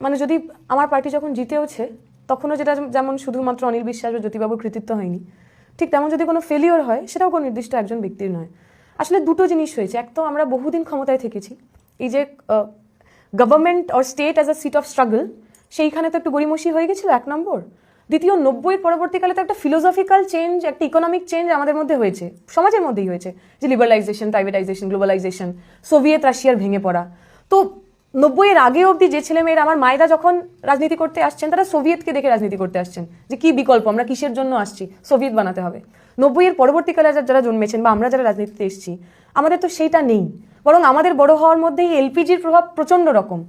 মানে যদি আমার পার্টি যখন জিতেওছে তখনও যেটা যেমন শুধুমাত্র অনিল বিশ্বাস বা জ্যোতিবাবুর কৃতিত্ব হয়নি, ঠিক তেমন যদি কোনো ফেলিওর হয় সেটাও কোনো নির্দিষ্ট একজন ব্যক্তির নয়। আসলে দুটো জিনিস হয়েছে। এক তো আমরা বহুদিন ক্ষমতায় থেকেছি, এই যে government or state as a seat of struggle, সেইখানে তো একটু গড়িমসি হয়ে গেছিল, এক নম্বর। দ্বিতীয়, 90-এর পরবর্তীকালে তো একটা ফিলোসফিক্যাল চেঞ্জ, একটা ইকোনমিক চেঞ্জ আমাদের মধ্যে হয়েছে, সমাজের মধ্যেই হয়েছে, যে লিবারালাইজেশন, প্রাইভেটাইজেশন, গ্লোবালাইজেশন, সোভিয়েত রাশিয়ার ভেঙে পড়া। তো 90-এর আগে অবধি যে ছেলেমেয়েরা, আমার মায়েরা যখন রাজনীতি করতে আসছেন, তারা সোভিয়েতকে দেখে রাজনীতি করতে আসছেন, যে কি বিকল্প, আমরা কিসের জন্য আসছি, সোভিয়েত বানাতে হবে। 90-এর পরবর্তীকালে যারা জন্মেছেন বা আমরা যারা রাজনীতিতে এসেছি, আমাদের তো সেইটা নেই, বরং আমাদের বড় হওয়ার মধ্যেই এলপিজির প্রভাব প্রচণ্ড রকম।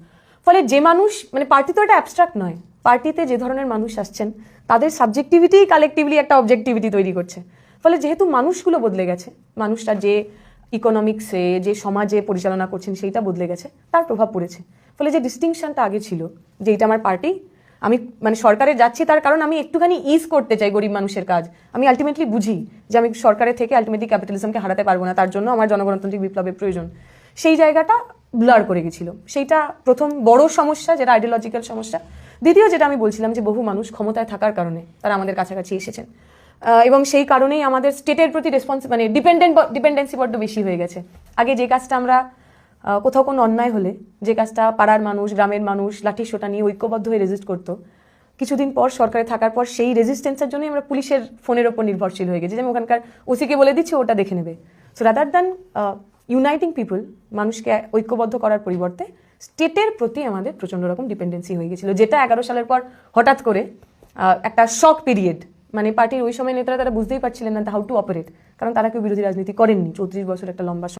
ফলে যে মানুষ, মানে পার্টি তো এটা অ্যাবস্ট্রাক্ট নয়, পার্টিতে যে ধরনের মানুষ আসছেন তাদের সাবজেক্টিভিটি কালেকটিভলি একটা অবজেক্টিভিটি তৈরি করছে। ফলে যেহেতু মানুষগুলো বদলে গেছে, মানুষটা যে ইকোনমিক্সে, যে সমাজে পরিচালনা করছেন সেইটা বদলে গেছে, তার প্রভাব পড়েছে। ফলে যে ডিস্টিংশনটা আগে ছিল যে এটা আমার পার্টি, আমি মানে সরকারে যাচ্ছি তার কারণ আমি একটুখানি ইজ করতে চাই গরিব মানুষের কাজ, আমি আলটিমেটলি বুঝি যে আমি সরকারের থেকে আলটিমেটলি ক্যাপিটালিজমকে হারাতে পারবো না, তার জন্য আমার জনগণতান্ত্রিক বিপ্লবের প্রয়োজন, সেই জায়গাটা ব্লার করে গেছিল। সেইটা প্রথম বড় সমস্যা, যেটা আইডিওলজিক্যাল সমস্যা। দ্বিতীয়, যেটা আমি বলছিলাম, যে বহু মানুষ ক্ষমতায় থাকার কারণে তারা আমাদের কাছাকাছি এসেছেন, এবং সেই কারণেই আমাদের স্টেটের প্রতি মানে ডিপেন্ডেন্সি বড্ড বেশি হয়ে গেছে। আগে যে কাজটা আমরা কোথাও কোনো অন্যায় হলে, যে কাজটা পাড়ার মানুষ, গ্রামের মানুষ লাঠি সোটা নিয়ে ঐক্যবদ্ধ হয়ে রেজিস্ট করতো, কিছুদিন পর সরকারে থাকার পর সেই রেজিস্ট্যান্সের জন্যই আমরা পুলিশের ফোনের ওপর নির্ভরশীল হয়ে গেছি, যে ওখানকার ওসিকে বলে দিচ্ছি ওটা দেখে নেবে। So rather than uniting people, মানুষকে ঐক্যবদ্ধ করার পরিবর্তে স্টেটের প্রতি আমাদের প্রচণ্ড রকম ডিপেন্ডেন্সি হয়ে গেছিল, যেটা 11 সালের পর হঠাৎ করে একটা শক পিরিয়ড, মানে পার্টির ওই সময় নেতারা তারা বুঝতেই পারছিলেন না হাউ টু অপারেট, কারণ তারা কেউ বিরোধী রাজনীতি করেননি 34 বছর একটা লম্বা